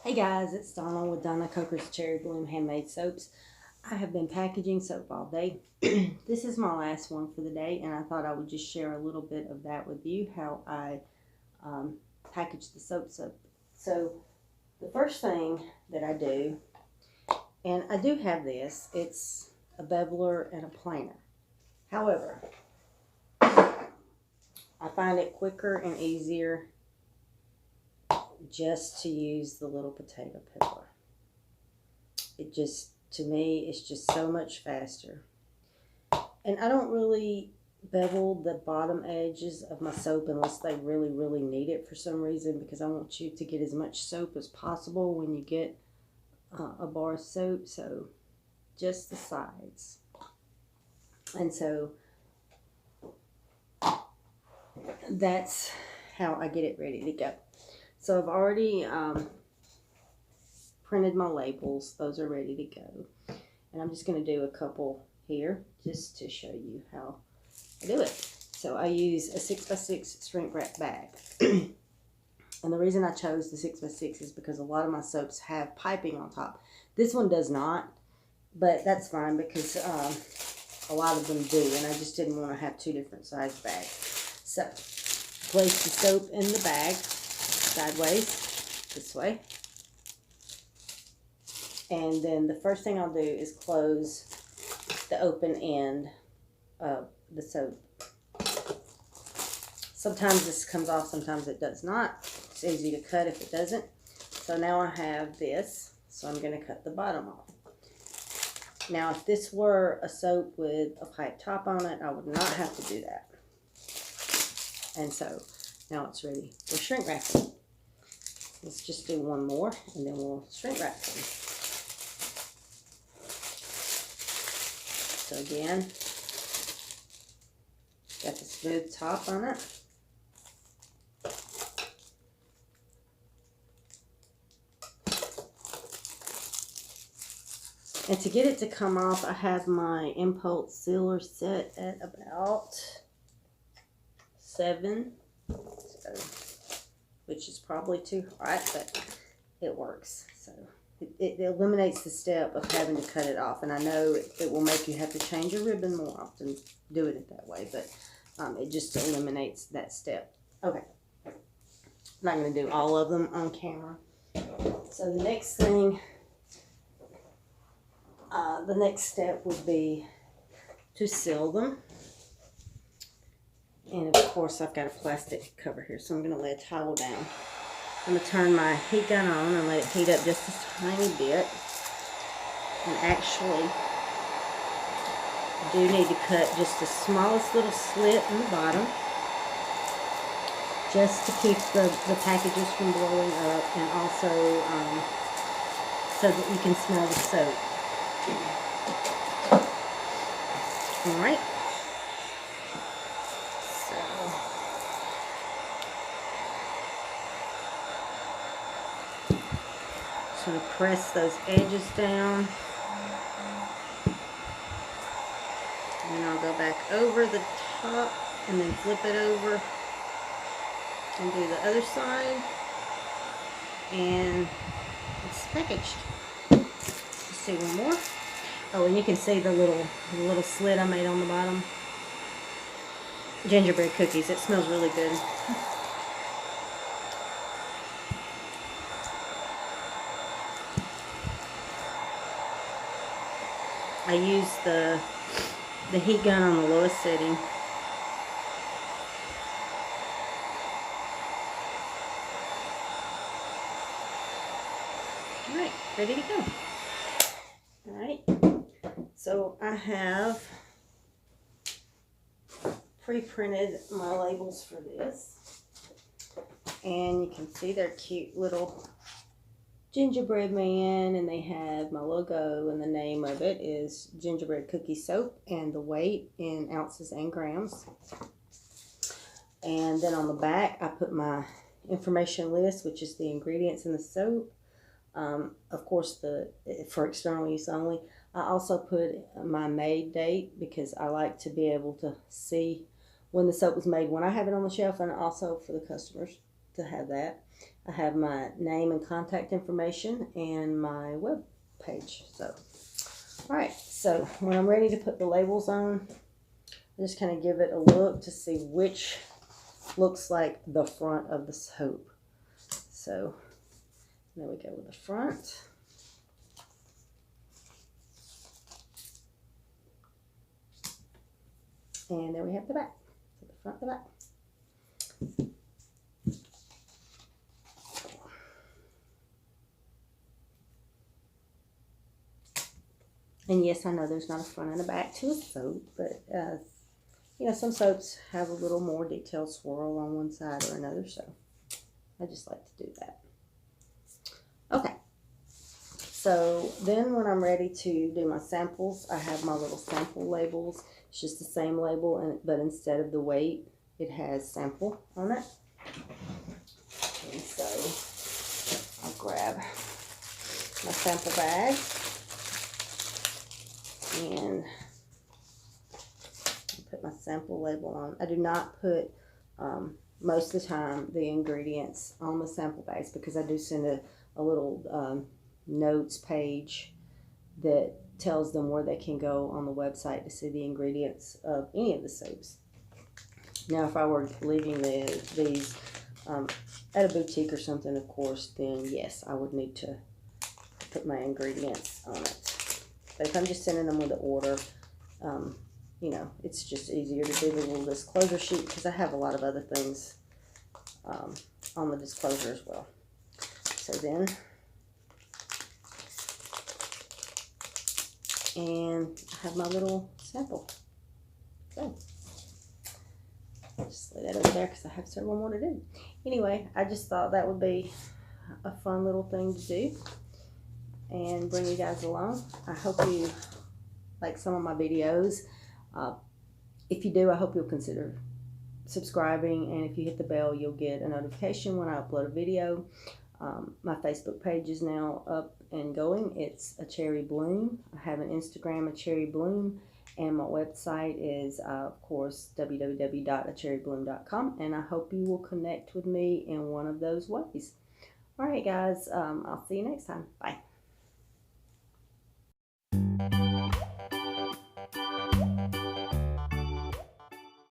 Hey guys, it's Donna with Donna Coker's Cherry Bloom Handmade Soaps. I have been packaging soap all day. This is my last one for the day, and I thought I would just share a little bit of that with you, how I package the soaps up. So the first thing that I do, and I do have this, it's a beveler and a planer. However, I find it quicker and easier just to use the little potato peeler. It just, to me, it's just so much faster. And I don't really bevel the bottom edges of my soap unless they really, really need it for some reason, because I want you to get as much soap as possible when you get a bar of soap. So just the sides. And so that's how I get it ready to go. So I've already printed my labels. Those are ready to go. And I'm just going to do a couple here just to show you how I do it. So I use a 6x6 shrink wrap bag. And the reason I chose the 6x6 is because a lot of my soaps have piping on top. This one does not, but that's fine because a lot of them do, and I just didn't want to have two different size bags. So place the soap in the bag sideways, this way. And then the first thing I'll do is close the open end of the soap. Sometimes this comes off, sometimes it does not. It's easy to cut if it doesn't. So now I have this, so I'm going to cut the bottom off. Now if this were a soap with a pipe top on it, I would not have to do that. And so now it's ready for shrink wrapping. Let's just do one more and then we'll shrink wrap them. So again, got the smooth top on it. And to get it to come off, I have my impulse sealer set at about 7. So, which is probably too hot, but it works. So it eliminates the step of having to cut it off. And I know it will make you have to change your ribbon more often, do it that way, but it just eliminates that step. Okay, I'm not going to do all of them on camera. So the next thing, the next step would be to seal them. And of course I've got a plastic cover here, so I'm going to lay a towel down. I'm going to turn my heat gun on and let it heat up just a tiny bit. And actually, I do need to cut just the smallest little slit in the bottom, just to keep the packages from blowing up, and also so that you can smell the soap. Alright. So to press those edges down, and then I'll go back over the top and then flip it over and do the other side, and it's packaged. Let's see one more. Oh, and you can see the little slit I made on the bottom. Gingerbread cookies. It smells really good. I use the heat gun on the lowest setting. Alright, ready to go. Alright, so I have pre-printed my labels for this. And you can see they're cute little gingerbread man, and they have my logo, and the name of it is Gingerbread Cookie Soap, and the weight in ounces and grams. And then on the back I put my information list, which is the ingredients in the soap. Of course, for external use only. I also put my made date because I like to be able to see when the soap was made when I have it on the shelf, and also for the customers to have that. I have my name and contact information and my web page. So, all right. So when I'm ready to put the labels on, I just kind of give it a look to see which looks like the front of the soap. So there we go with the front. And then we have the back. So the front, the back. And yes, I know there's not a front and a back to a soap, but you know, some soaps have a little more detailed swirl on one side or another, so I just like to do that. Okay, so then when I'm ready to do my samples, I have my little sample labels. It's just the same label, but instead of the weight, it has sample on it. And so I'll grab my sample bag and put my sample label on. I do not put most of the time the ingredients on the sample bags because I do send a little notes page that tells them where they can go on the website to see the ingredients of any of the soaps. Now if I were leaving these at a boutique or something, of course, then yes, I would need to put my ingredients on it. But if I'm just sending them with the order, you know, it's just easier to do the little disclosure sheet because I have a lot of other things on the disclosure as well. So then, and I have my little sample. So, just lay that over there because I have several more to do. Anyway, I just thought that would be a fun little thing to do and bring you guys along. I hope you like some of my videos. If you do, I hope you'll consider subscribing, and if you hit the bell, you'll get a notification when I upload a video. My Facebook page is now up and going. It's A Cherry Bloom. I have an Instagram, A Cherry Bloom, and my website is, of course, www.acherrybloom.com, and I hope you will connect with me in one of those ways. All right, guys, I'll see you next time. Bye.